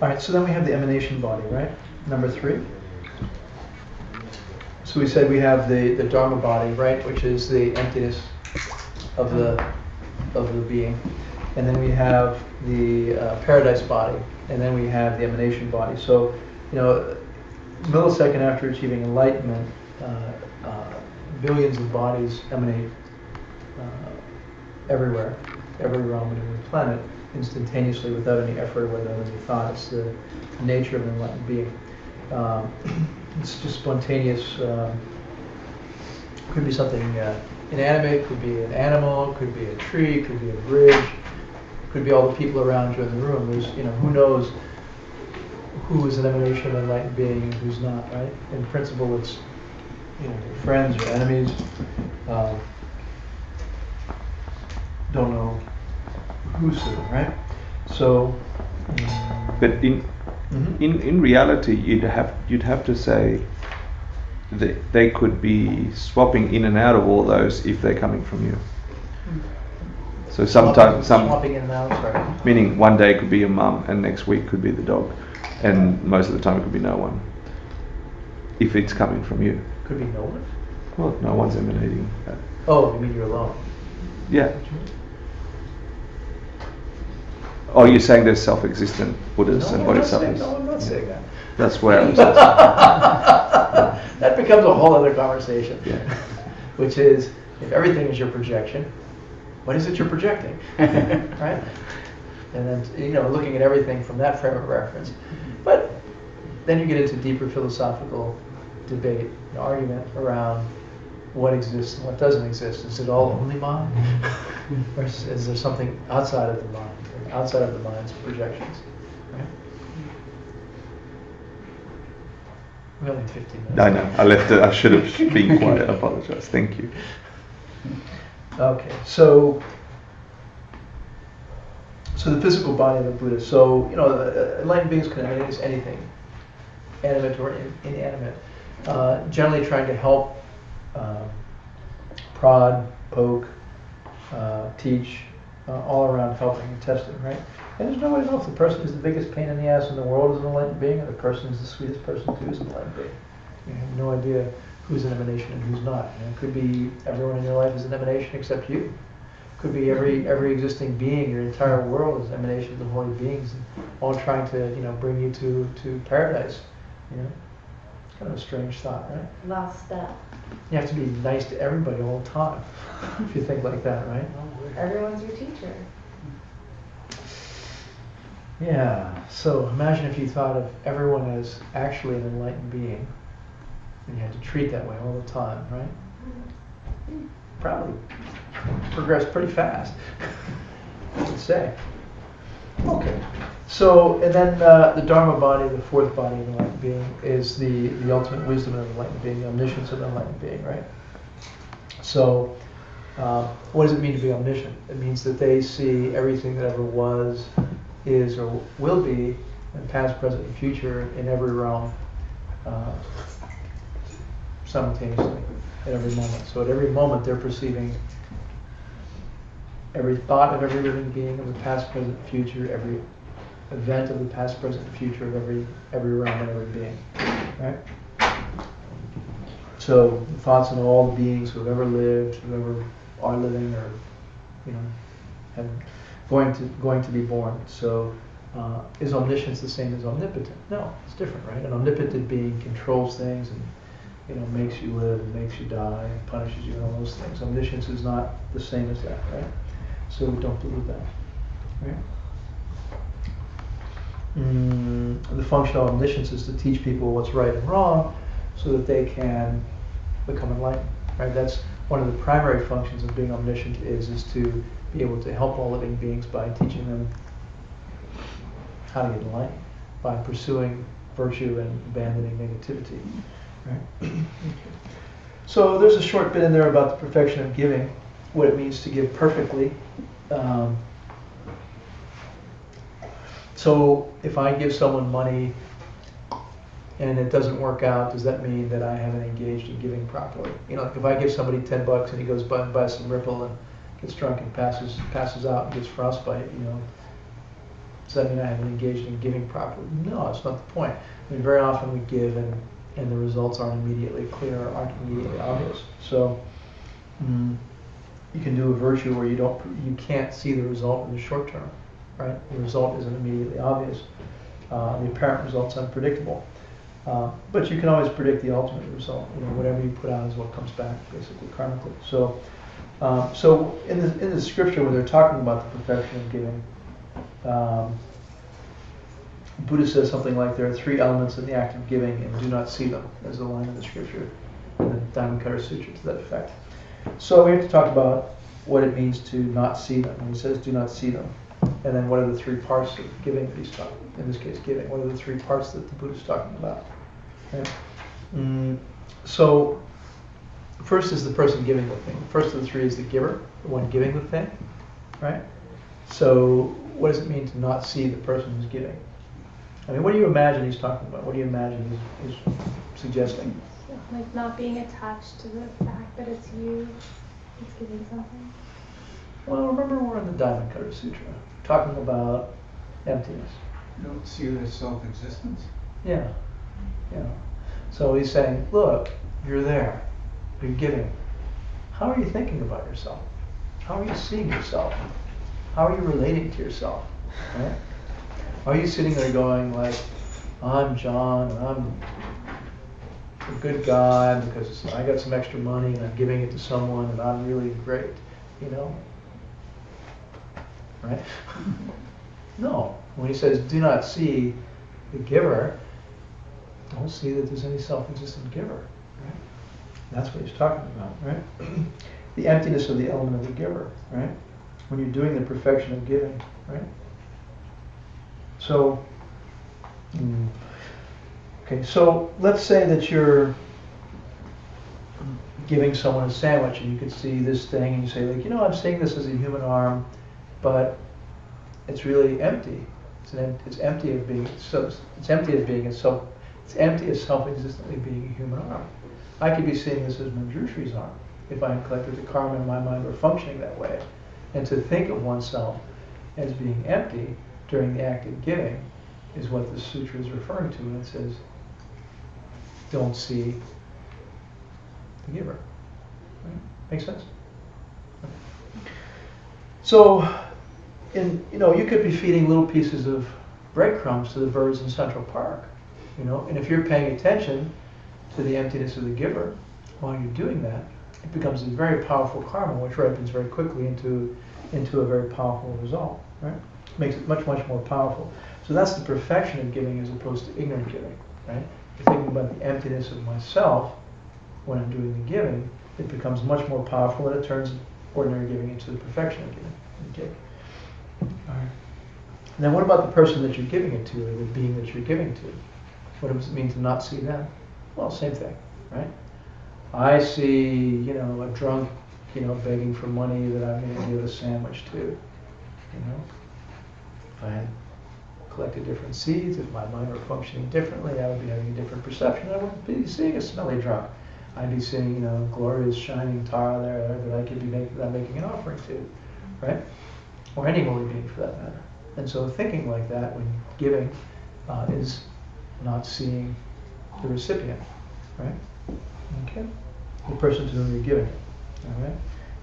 All right, so then we have the emanation body, right? Number 3. So we said we have the Dharma body, right, which is the emptiness of the being. And then we have the paradise body, and then we have the emanation body. So, millisecond after achieving enlightenment, billions of bodies emanate everywhere, every realm of the planet, instantaneously without any effort, without any thought. It's the nature of an enlightened being. It's just spontaneous. Could be something inanimate, could be an animal, could be a tree, could be a bridge, could be all the people around you in the room. There's, who knows who is an emanation of an enlightened being and who's not, right? In principle, it's, your friends, your enemies. Don't know who's who, right? So. But in reality, you'd have to say that they could be swapping in and out of all those if they're coming from you. So sometimes swapping in and out, sorry. Meaning one day it could be your mum and next week could be the dog, and most of the time it could be no one. If it's coming from you. Could be no one. Well, no one's emanating that. Oh, you mean you're alone? Yeah. Oh, you're saying there's self-existent Buddhas and Bodhisattvas? No, I'm not saying that. That's where I'm That becomes a whole other conversation. Yeah. Which is, if everything is your projection, what is it you're projecting? Right? And then, looking at everything from that frame of reference. But then you get into deeper philosophical debate, an argument around what exists and what doesn't exist. Is it all only mind? Or is there something outside of the mind, or outside of the mind's projections? Right? We only have 15 minutes. I know, I left it, I should have been quiet, I apologize, thank you. Okay, so the physical body of the Buddha. So, enlightened beings can emanate anything, animate or inanimate. Generally trying to help, prod, poke, teach, all around helping and testing, right? And there's no way to know if the person who's the biggest pain in the ass in the world is an enlightened being, or the person who's the sweetest person too is an enlightened being. You have no idea who's an emanation and who's not. It could be everyone in your life is an emanation except you. Could be every existing being, your entire world is emanations of holy beings, and all trying to bring you to paradise. It's kind of a strange thought, right? Last step. You have to be nice to everybody all the time, if you think like that, right? Everyone's your teacher. Yeah. So imagine if you thought of everyone as actually an enlightened being, and you had to treat that way all the time, right? Probably progress pretty fast, I would say. Okay. So, and then the Dharma body, the fourth body of the enlightened being, is the ultimate wisdom of the enlightened being, the omniscience of the enlightened being, right? So, what does it mean to be omniscient? It means that they see everything that ever was, is, or will be, in past, present, and future, in every realm, simultaneously, at every moment. So at every moment they're perceiving every thought of every living being of the past, present, and future, every event of the past, present, and future of every realm and every being, right? So thoughts on all the beings who have ever lived, who ever are living, or have going to be born. So is omniscience the same as omnipotent? No, it's different, right? An omnipotent being controls things and makes you live and makes you die and punishes you and all those things. Omniscience is not the same as that, right? So we don't believe that, right? The function of omniscience is to teach people what's right and wrong so that they can become enlightened, right? That's one of the primary functions of being omniscient is to be able to help all living beings by teaching them how to get enlightened, by pursuing virtue and abandoning negativity, right? So there's a short bit in there about the perfection of giving, what it means to give perfectly. So if I give someone money and it doesn't work out, does that mean that I haven't engaged in giving properly? Like if I give somebody $10 and he goes and buys some Ripple and gets drunk and passes out and gets frostbite, Does that mean I haven't engaged in giving properly? No, that's not the point. I mean, very often we give and the results aren't immediately clear or aren't immediately obvious. So you can do a virtue where you can't see the result in the short term, right? The result isn't immediately obvious. The apparent result's unpredictable. But you can always predict the ultimate result. You know, whatever you put out is what comes back, basically, karmically. So, so in the scripture where they're talking about the perfection of giving, Buddha says something like there are 3 elements in the act of giving and do not see them. There's a line in the scripture, in the Dhammapada Sutra to that effect. So we have to talk about what it means to not see them. When he says do not see them, and then what are the 3 parts of giving that he's talking, in this case giving, what are the 3 parts that the Buddha is talking about? Okay. So first is the person giving the thing. The first of the 3 is the giver, the one giving the thing, right? So what does it mean to not see the person who's giving? I mean, what do you imagine he's talking about? What do you imagine he's suggesting? Like not being attached to the fact that it's you that's giving something. Well, remember we're in the Dhammapada Sutra, talking about emptiness. You don't see it as self-existence? Yeah. Yeah. So he's saying, look, you're there. You're giving. How are you thinking about yourself? How are you seeing yourself? How are you relating to yourself? Right? Are you sitting there going like, I'm John, and I'm a good guy because I got some extra money and I'm giving it to someone and I'm really great, you know? Right? No. When he says do not see the giver, don't see that there's any self-existent giver. Right? That's what he's talking about, right? The emptiness of the element of the giver, right? When you're doing the perfection of giving, right? So, okay, so let's say that you're giving someone a sandwich and you could see this thing and you say like, you know, I'm seeing this as a human arm, but it's really empty. It's empty of being it's empty of being itself. It's empty of self-existently being a human arm. I could be seeing this as Manjushri's arm if I had collected the karma in my mind were functioning that way. And to think of oneself as being empty during the act of giving is what the sutra is referring to when it says, don't see the giver. Right? Makes sense? So, you could be feeding little pieces of breadcrumbs to the birds in Central Park, and if you're paying attention to the emptiness of the giver while you're doing that, it becomes a very powerful karma, which ripens very quickly into a very powerful result, right? Makes it much, much more powerful. So that's the perfection of giving as opposed to ignorant giving, right? If you're thinking about the emptiness of myself when I'm doing the giving, it becomes much more powerful and it turns ordinary giving into the perfection of giving. Okay. All right. And then what about the person that you're giving it to, or the being that you're giving to? What does it mean to not see them? Well, same thing, right? I see, a drunk, begging for money that I'm going to give a sandwich to, If I had collected different seeds, if my mind were functioning differently, I would be having a different perception. I wouldn't be seeing a smelly drunk. I'd be seeing, glorious shining Tara there that I could be making an offering to, right? Or any holy being for that matter. And so thinking like that when giving is not seeing the recipient, right? Okay? The person to whom you're giving it. All right?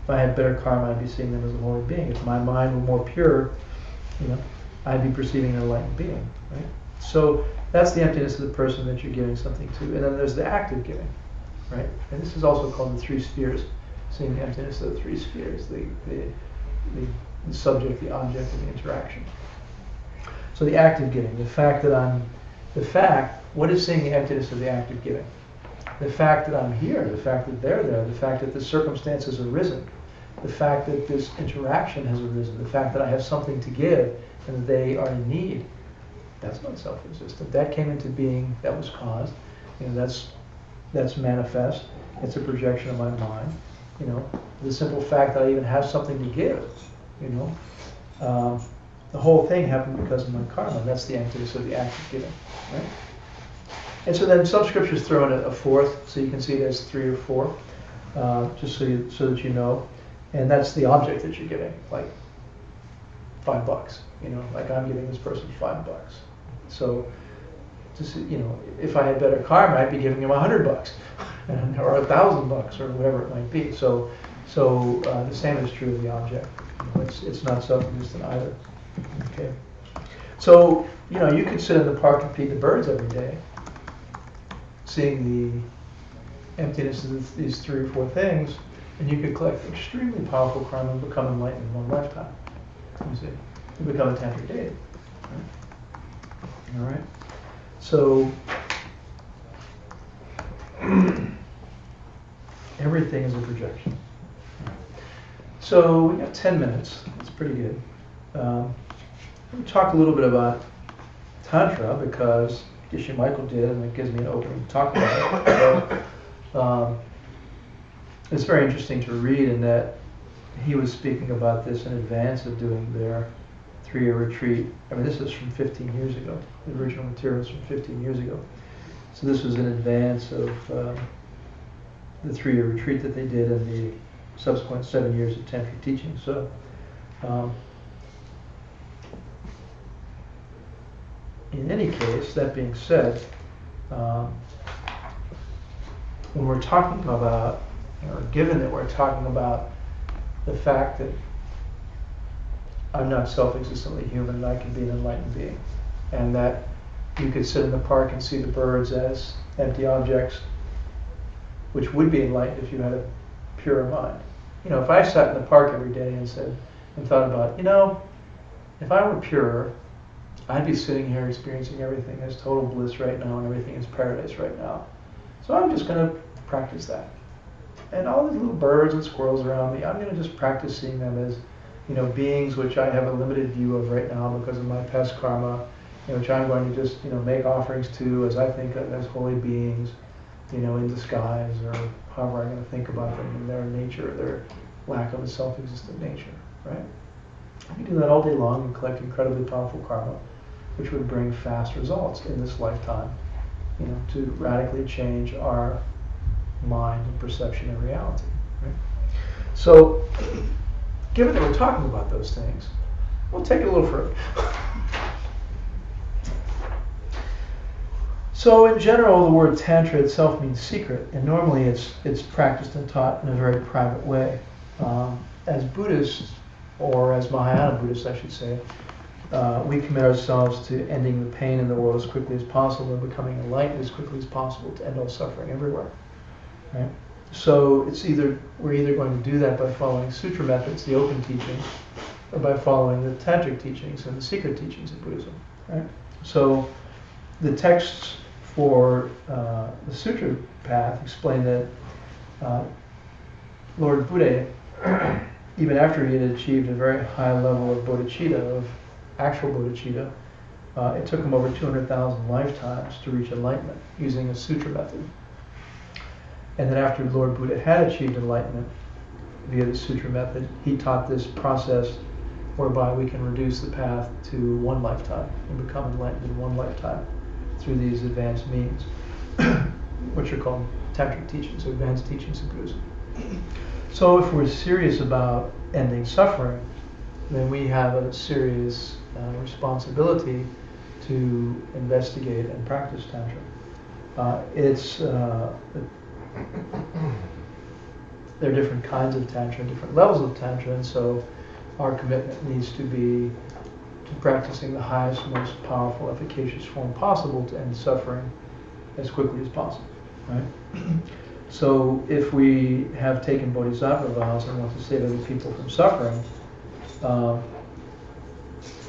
If I had better karma, I'd be seeing them as a holy being. If my mind were more pure, I'd be perceiving an enlightened being, right? So that's the emptiness of the person that you're giving something to. And then there's the act of giving, right? And this is also called the 3 spheres, seeing the emptiness of the 3 spheres, the subject, the object, and the interaction. So the act of giving, what is seeing the emptiness of the act of giving? The fact that I'm here, the fact that they're there, the fact that the circumstances have arisen, the fact that this interaction has arisen, the fact that I have something to give and that they are in need, that's not self-existent. That came into being, that was caused, that's manifest, it's a projection of my mind, the simple fact that I even have something to give, the whole thing happened because of my karma. That's the emptiness of the act of giving, right? And so then some scriptures throw in a fourth, so you can see it as 3 or 4, just so that you know. And that's the object that you're giving. Like, $5, like I'm giving this person $5. So, just, if I had better karma, I'd be giving him $100 or $1,000 or whatever it might be. So the same is true of the object. It's not self-existent either. Okay. So, you could sit in the park and feed the birds every day, seeing the emptiness of these 3 or 4 things, and you could collect extremely powerful karma and become enlightened in one lifetime. You see, you become a tantric deity. Right? All right. So everything is a projection. So we got 10 minutes. That's pretty good. Let me talk a little bit about Tantra because Geshe Michael did, and it gives me an opening to talk about it. So, it's very interesting to read in that he was speaking about this in advance of doing their 3-year retreat. I mean, this is from 15 years ago. The original material is from 15 years ago. So this was in advance of the 3-year retreat that they did and the subsequent 7 years of Tantric teaching. So, in any case, that being said, when we're talking about, or given that we're talking about the fact that I'm not self-existently human and I can be an enlightened being, and that you could sit in the park and see the birds as empty objects, which would be enlightened if you had a purer mind. If I sat in the park every day and thought about, if I were purer, I'd be sitting here experiencing everything as total bliss right now and everything is paradise right now. So I'm just going to practice that. And all these little birds and squirrels around me, I'm going to just practice seeing them as, beings which I have a limited view of right now because of my past karma, which I'm going to just, make offerings to as I think of as holy beings, in disguise, or however I'm going to think about them in their nature, their lack of a self-existent nature, right? I can do that all day long and collect incredibly powerful karma, which would bring fast results in this lifetime, to radically change our mind and perception and reality, right? So, given that we're talking about those things, we'll take it a little further. So, in general, the word Tantra itself means secret, and normally it's practiced and taught in a very private way. As Buddhists, or as Mahayana Buddhists, I should say, we commit ourselves to ending the pain in the world as quickly as possible and becoming enlightened as quickly as possible to end all suffering everywhere. Right? So we're either going to do that by following sutra methods, the open teachings, or by following the tantric teachings and the secret teachings of Buddhism. Right? So the texts for the sutra path explain that Lord Buddha, even after he had achieved a very high level of bodhicitta, of actual bodhicitta, it took him over 200,000 lifetimes to reach enlightenment using a sutra method. And then after Lord Buddha had achieved enlightenment via the sutra method, he taught this process whereby we can reduce the path to one lifetime and become enlightened in one lifetime through these advanced means, which are called Tantric teachings, advanced teachings of Buddhism. So if we're serious about ending suffering, then we have a serious responsibility to investigate and practice Tantra. There are different kinds of Tantra, different levels of Tantra, and so our commitment needs to be to practicing the highest, most powerful, efficacious form possible to end suffering as quickly as possible. Right? So if we have taken bodhisattva vows and want to save other people from suffering,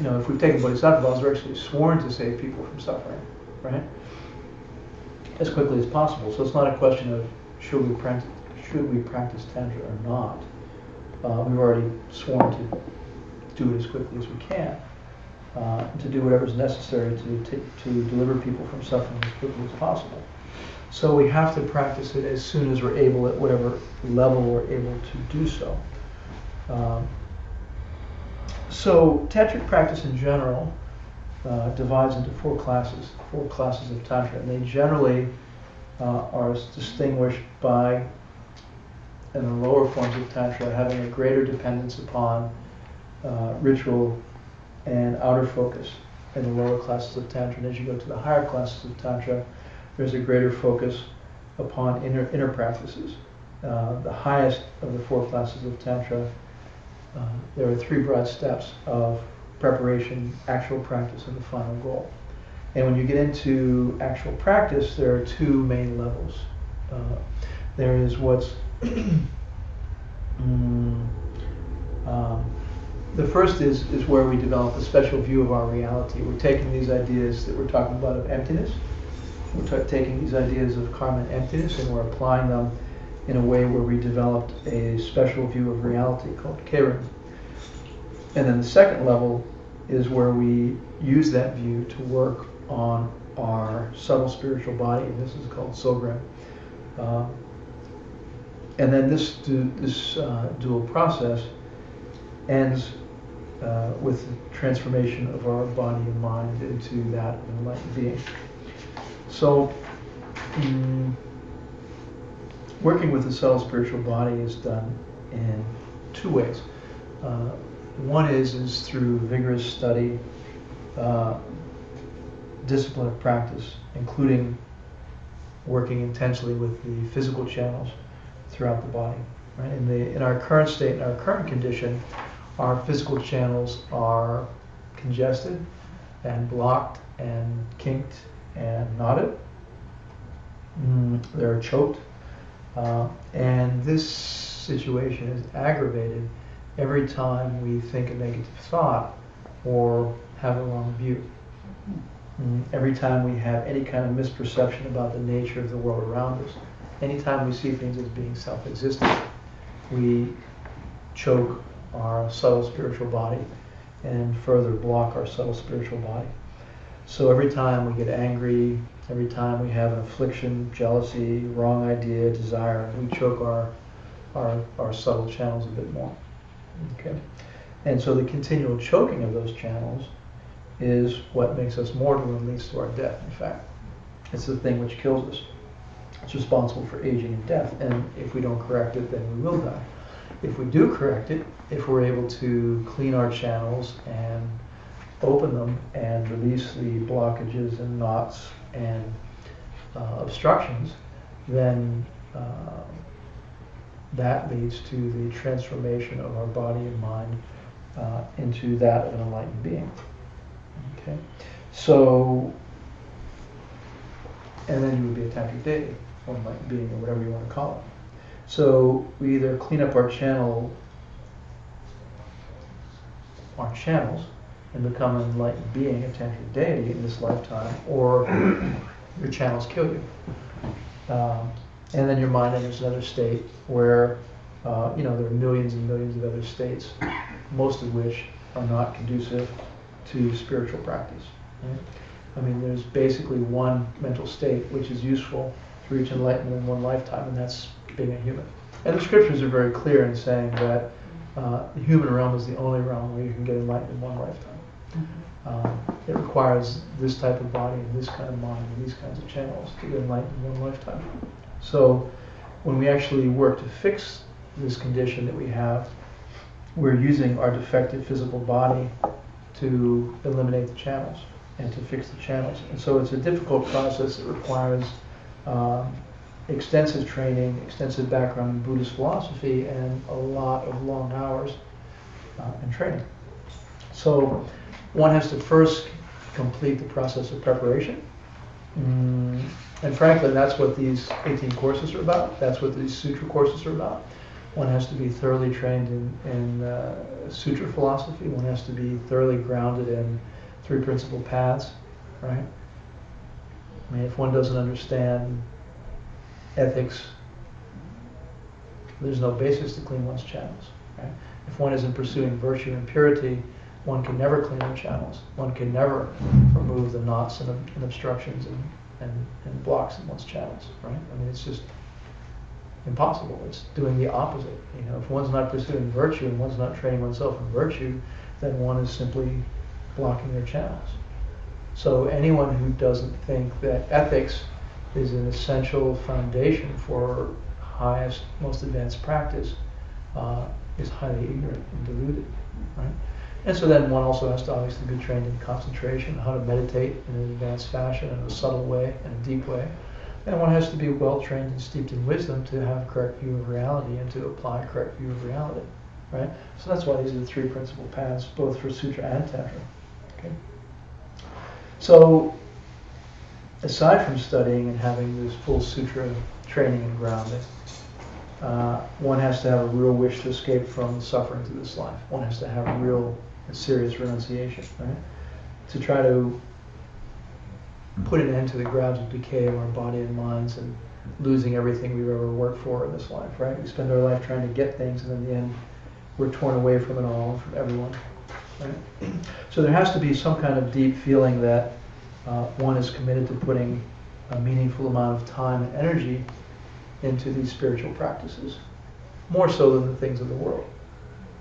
if we've taken bodhisattva vows, we're actually sworn to save people from suffering, right? As quickly as possible. So it's not a question of should we practice Tantra or not. We've already sworn to do it as quickly as we can, to do whatever's necessary to deliver people from suffering as quickly as possible. So we have to practice it as soon as we're able, at whatever level we're able to do so. So Tantric practice in general divides into four classes of Tantra, and they generally are distinguished by, in the lower forms of Tantra, having a greater dependence upon ritual and outer focus in the lower classes of Tantra. And as you go to the higher classes of Tantra, there's a greater focus upon inner practices. The highest of the 4 classes of Tantra, there are 3 broad steps of preparation, actual practice, and the final goal. And when you get into actual practice, there are 2 main levels. There is what's the first is where we develop a special view of our reality. We're taking these ideas that we're talking about of emptiness, we're taking these ideas of karma and emptiness, and we're applying them in a way where we developed a special view of reality called Karen. And then the second level is where we use that view to work on our subtle spiritual body, and this is called Sogram. And then this dual process ends with the transformation of our body and mind into that of an enlightened being. So, working with the subtle spiritual body is done in 2 ways. One is through vigorous study, discipline of practice, including working intensely with the physical channels throughout the body. Right? In our current state, in our current condition, our physical channels are congested and blocked and kinked and knotted. They're choked. And this situation is aggravated every time we think a negative thought or have a wrong view. Every time we have any kind of misperception about the nature of the world around us, anytime we see things as being self-existent, we choke our subtle spiritual body and further block our subtle spiritual body. So every time we get angry, every time we have an affliction, jealousy, wrong idea, desire, we choke our subtle channels a bit more. Okay? And so the continual choking of those channels is what makes us mortal and leads to our death, in fact. It's the thing which kills us. It's responsible for aging and death, and if we don't correct it, then we will die. If we do correct it, if we're able to clean our channels and open them and release the blockages and knots and obstructions, then that leads to the transformation of our body and mind into that of an enlightened being. Okay, so, and then you would be a tantric deity, or enlightened being, or whatever you want to call it. So we either clean up our channels, and become an enlightened being, a tantric deity in this lifetime, or your channels kill you. And then your mind enters another state where, there are millions and millions of other states, most of which are not conducive to spiritual practice. Right? I mean, there's basically one mental state which is useful to reach enlightenment in one lifetime, and that's being a human. And the scriptures are very clear in saying that the human realm is the only realm where you can get enlightened in one lifetime. It requires this type of body and this kind of mind and these kinds of channels to get enlightened in one lifetime. So when we actually work to fix this condition that we have, we're using our defective physical body to eliminate the channels and to fix the channels. And so it's a difficult process that requires extensive training, extensive background in Buddhist philosophy, and a lot of long hours and training. So one has to first complete the process of preparation. And frankly, that's what these 18 courses are about. That's what these sutra courses are about. One has to be thoroughly trained in sutra philosophy. One has to be thoroughly grounded in 3 principal paths, right? I mean, if one doesn't understand ethics, there's no basis to clean one's channels, right? If one isn't pursuing virtue and purity, one can never clean their channels. One can never remove the knots and obstructions and blocks in one's channels, right? I mean, it's just impossible. It's doing the opposite. If one's not pursuing virtue and one's not training oneself in virtue, then one is simply blocking their channels. So anyone who doesn't think that ethics is an essential foundation for highest, most advanced practice is highly ignorant and deluded, right? And so then one also has to obviously be trained in concentration, how to meditate in an advanced fashion, in a subtle way, in a deep way. And one has to be well trained and steeped in wisdom to have a correct view of reality and to apply a correct view of reality, right? So that's why these are the three principal paths, both for Sutra and Tantra. Okay? So, aside from studying and having this full Sutra training and grounding, one has to have a real wish to escape from the sufferings of this life. One has to have a real serious renunciation, right? To try to put an end to the gradual decay of our body and minds and losing everything we've ever worked for in this life, right? We spend our life trying to get things, and in the end, we're torn away from it all, from everyone, right? So there has to be some kind of deep feeling that one is committed to putting a meaningful amount of time and energy into these spiritual practices, more so than the things of the world.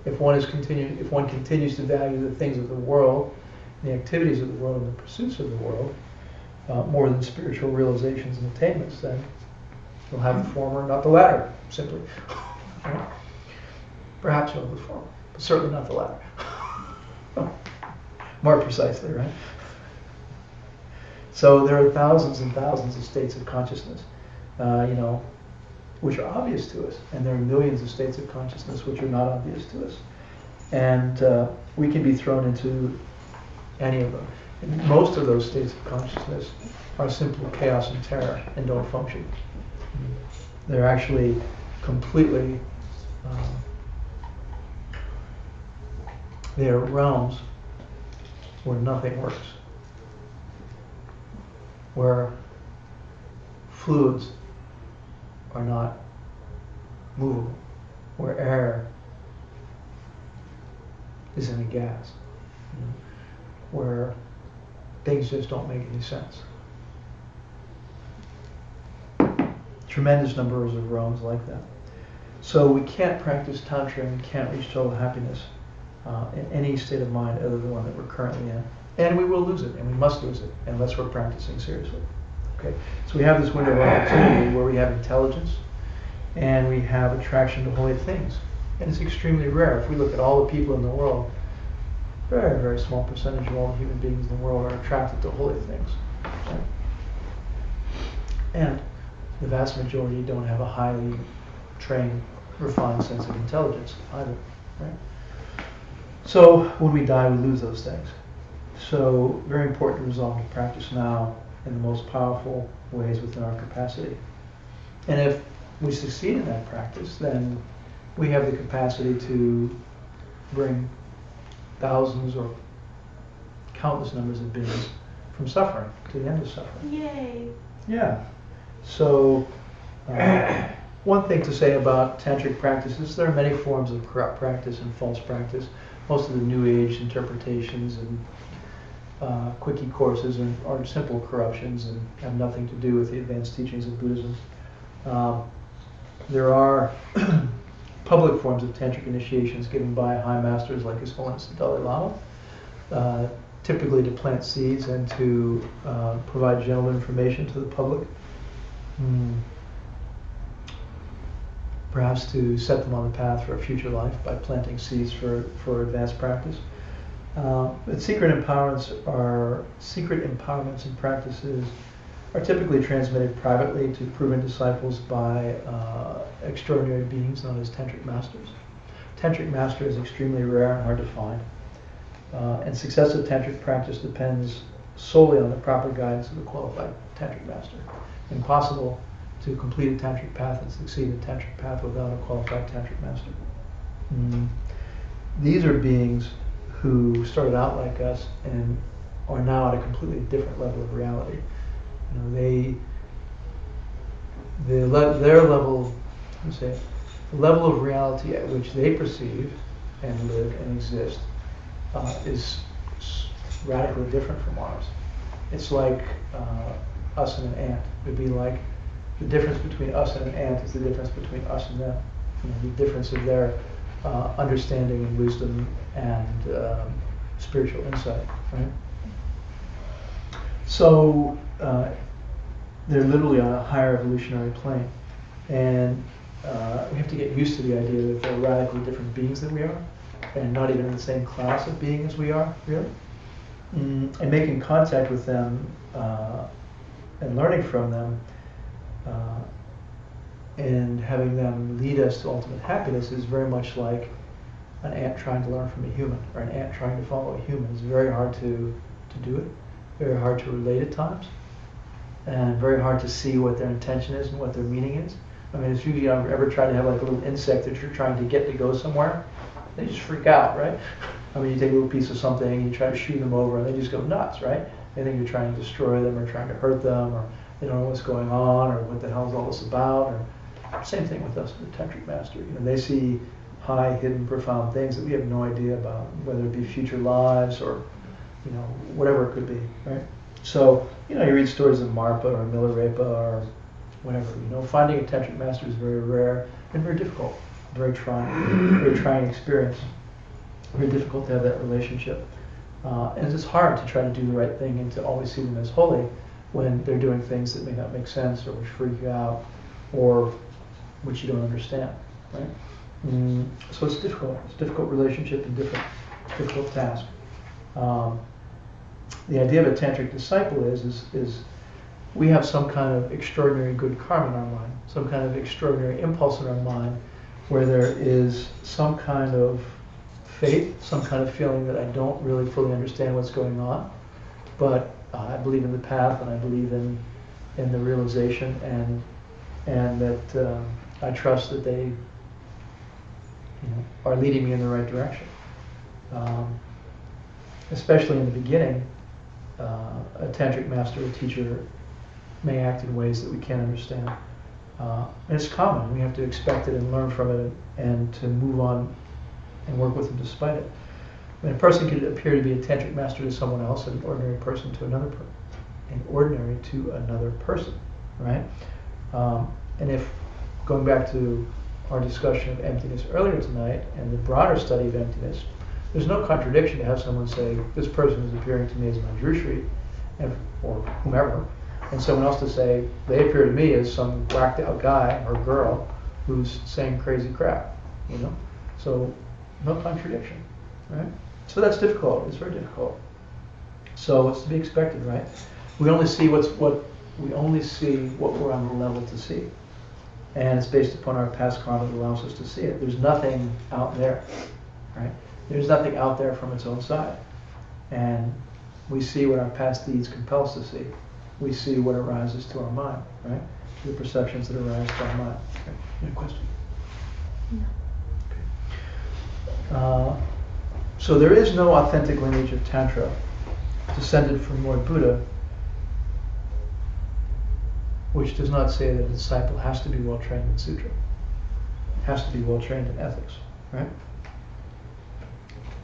If one continues to value the things of the world, the activities of the world, and the pursuits of the world, more than spiritual realizations and attainments, then you'll have the former, not the latter, simply. Right? Perhaps you'll have the former, but certainly not the latter. More precisely, right? So there are thousands and thousands of states of consciousness, which are obvious to us, and there are millions of states of consciousness which are not obvious to us. And we can be thrown into any of them. And most of those states of consciousness are simple chaos and terror and don't function. They're actually completely, they're realms where nothing works, where fluids are not movable, where air isn't a gas, where things just don't make any sense. Tremendous numbers of realms like that. So we can't practice Tantra and we can't reach total happiness in any state of mind other than the one that we're currently in. And we will lose it, and we must lose it, unless we're practicing seriously. Okay? So we have this window of opportunity where we have intelligence and we have attraction to holy things. And it's extremely rare. If we look at all the people in the world, very, very small percentage of all the human beings in the world are attracted to holy things. Right? And the vast majority don't have a highly trained, refined sense of intelligence either. Right? So when we die, we lose those things. So very important to resolve to practice now in the most powerful ways within our capacity. And if we succeed in that practice, then we have the capacity to bring thousands or countless numbers of beings from suffering to the end of suffering. Yay! Yeah. So one thing to say about Tantric practices, there are many forms of corrupt practice and false practice. Most of the New Age interpretations and quickie courses are simple corruptions and have nothing to do with the advanced teachings of Buddhism. There are public forms of Tantric initiations given by high masters like His Holiness the Dalai Lama, typically to plant seeds and to provide general information to the public. Perhaps to set them on the path for a future life by planting seeds for advanced practice. But secret empowerments and practices are typically transmitted privately to proven disciples by extraordinary beings known as Tantric masters. Tantric master is extremely rare and hard to find. And success of Tantric practice depends solely on the proper guidance of a qualified Tantric master. Impossible to complete a Tantric path and succeed in a Tantric path without a qualified Tantric master. These are beings who started out like us and are now at a completely different level of reality. Their level, the level of reality at which they perceive and live and exist is radically different from ours. It's like us and an ant. It would be like the difference between us and an ant is the difference between us and them. The difference of their understanding and wisdom and spiritual insight, right? So they're literally on a higher evolutionary plane, and we have to get used to the idea that they're radically different beings than we are. and not even in the same class of being as we are, really. And making contact with them and learning from them and having them lead us to ultimate happiness is very much like an ant trying to learn from a human, or an ant trying to follow a human. It's very hard to do it, very hard to relate at times, and very hard to see what their intention is and what their meaning is. I mean, if you ever try to have like a little insect that you're trying to get to go somewhere, they just freak out, right? I mean, you take a little piece of something and you try to shoot them over and they just go nuts, right? They think you're trying to destroy them or trying to hurt them, or they don't know what's going on or what the hell is all this about. Or same thing with us, the Tantric Master. You know, they see high, hidden, profound things that we have no idea about, whether it be future lives or, you know, whatever it could be, right? So, you know, you read stories of Marpa or Milarepa or whatever, you know, finding a Tantric Master is very rare and very difficult, very trying experience. Very difficult to have that relationship. And it's hard to try to do the right thing and to always see them as holy when they're doing things that may not make sense or which freak you out or which you don't understand, right? So it's difficult. It's a difficult relationship and difficult task. The idea of a tantric disciple is we have some kind of extraordinary good karma in our mind, some kind of extraordinary impulse in our mind where there is some kind of faith, some kind of feeling that I don't really fully understand what's going on, but I believe in the path and I believe in the realization and that I trust that they are leading me in the right direction. Especially in the beginning, a tantric master, a teacher, may act in ways that we can't understand. And it's common. We have to expect it and learn from it and to move on and work with them despite it. I mean, a person could appear to be a tantric master to someone else, an ordinary person to another person, right? And if, going back to our discussion of emptiness earlier tonight and the broader study of emptiness, there's no contradiction to have someone say, this person is appearing to me as my Drusri, or whomever, and someone else to say, they appear to me as some whacked out guy or girl who's saying crazy crap, you know? So, no contradiction, right? So that's difficult. It's very difficult. So it's to be expected, right? We only see what we're on the level to see, and it's based upon our past karma that allows us to see it. There's nothing out there, right? There's nothing out there from its own side, and we see what our past deeds compel us to see. We see what arises to our mind, right? The perceptions that arise to our mind. Okay. Any question? No. So there is no authentic lineage of Tantra descended from Lord Buddha, which does not say that a disciple has to be well trained in sutra, has to be well trained in ethics, right?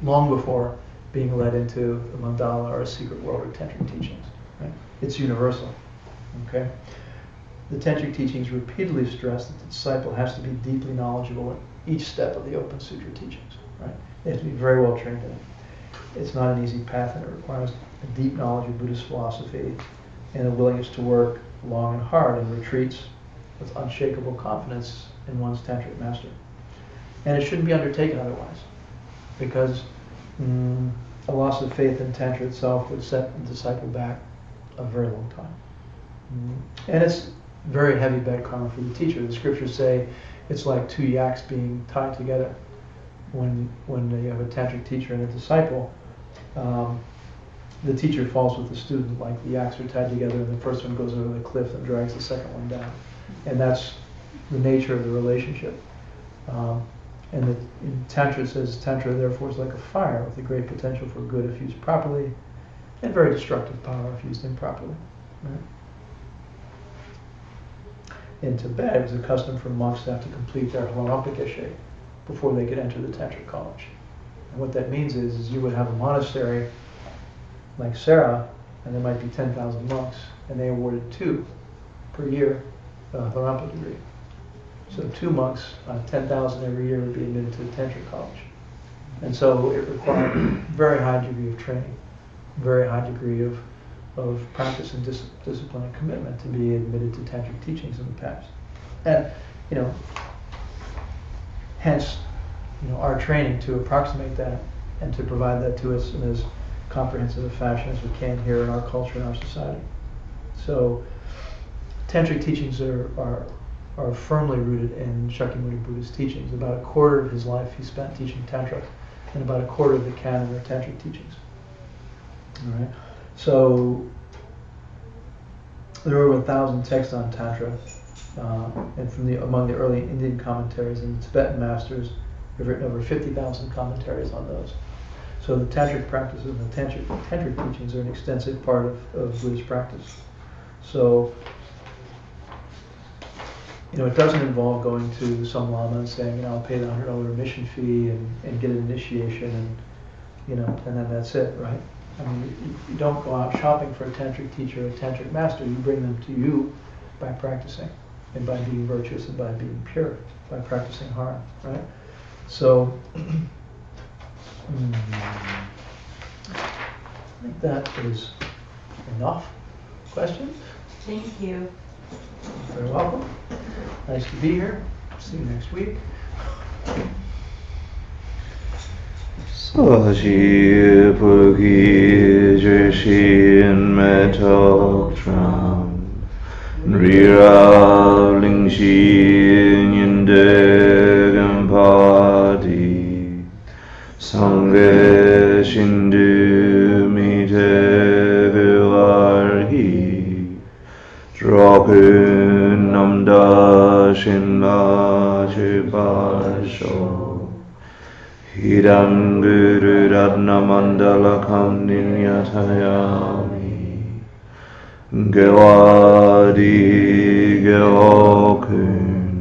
Long before being led into the mandala or a secret world or tantric teachings, right? It's universal, okay? The tantric teachings repeatedly stress that the disciple has to be deeply knowledgeable in each step of the open sutra teachings, right? They have to be very well trained in it. It's not an easy path, and it requires a deep knowledge of Buddhist philosophy and a willingness to work long and hard in retreats with unshakable confidence in one's tantric master. And it shouldn't be undertaken otherwise, because a loss of faith in Tantra itself would set the disciple back a very long time. And it's very heavy bad karma for the teacher. The scriptures say it's like two yaks being tied together. When you have a tantric teacher and a disciple, the teacher falls with the student, like the yaks are tied together and the first one goes over the cliff and drags the second one down. And that's the nature of the relationship. In Tantra it says, Tantra therefore is like a fire with a great potential for good if used properly, and very destructive power if used improperly. Right? In Tibet, it was a custom for monks to have to complete their Halampikeshe before they could enter the Tantric college. And what that means is you would have a monastery like Sarah, and there might be 10,000 monks, and they awarded 2 per year Harampa degree. So 2 monks, 10,000 every year would be admitted to the Tantric college. And so it required a very high degree of training, very high degree of practice and discipline and commitment to be admitted to Tantric teachings in the past. And, hence our training to approximate that and to provide that to us in as comprehensive a fashion as we can here in our culture and our society. So Tantric teachings are firmly rooted in Shakyamuni Buddha's teachings. About a quarter of his life he spent teaching Tantra, and about a quarter of the canon are Tantric teachings. All right. So there are over 1,000 texts on Tantra, and among the early Indian commentaries and the Tibetan masters have written over 50,000 commentaries on those. So the Tantric practices and the Tantric teachings are an extensive part of Buddhist practice. So, it doesn't involve going to some lama and saying, I'll pay the $100 admission fee and get an initiation and then that's it, right? I mean, you don't go out shopping for a Tantric teacher or a Tantric master. You bring them to you by practicing and by being virtuous and by being pure, by practicing harm, right? So, I think that is enough. Questions? Thank you. You're very welcome. Nice to be here. See you next week. Sashi Purgi Jershin Metal Tram Rira Lingshin Yindegam Padi Sangre Shindu Mite Guargi Drakun Namda Shinla Chipasho Hidam Guru Radna Mandala Kam Ninyatayami Gewadi Gewokun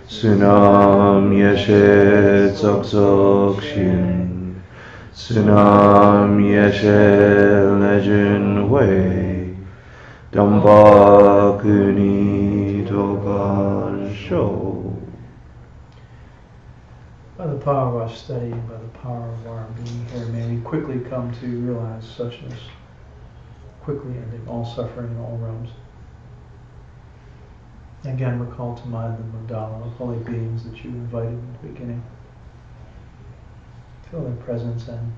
Sunam Yeshe Tsoksokshin Sunam Yeshe Legend Way Damba Kuni Toba Show. By the power of our study, by the power of our being here, may we quickly come to realize suchness, quickly ending all suffering in all realms. Again, recall to mind the mandala of holy beings that you invited in the beginning. Feel their presence and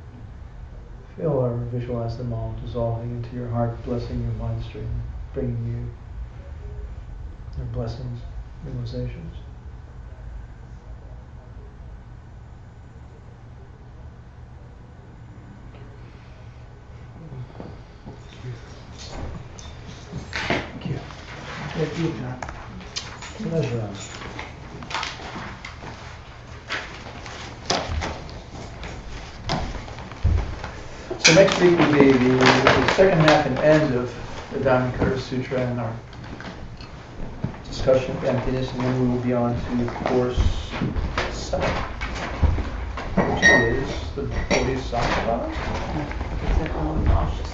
feel or visualize them all dissolving into your heart, blessing your mind stream, bringing you their blessings, realizations. Thank you. Thank you, John. Pleasure. So next week will be the second half and end of the Dharma Sutra and our discussion of emptiness, and then we will be on to course 7, which is the Bodhisattva. It's like all nauseous.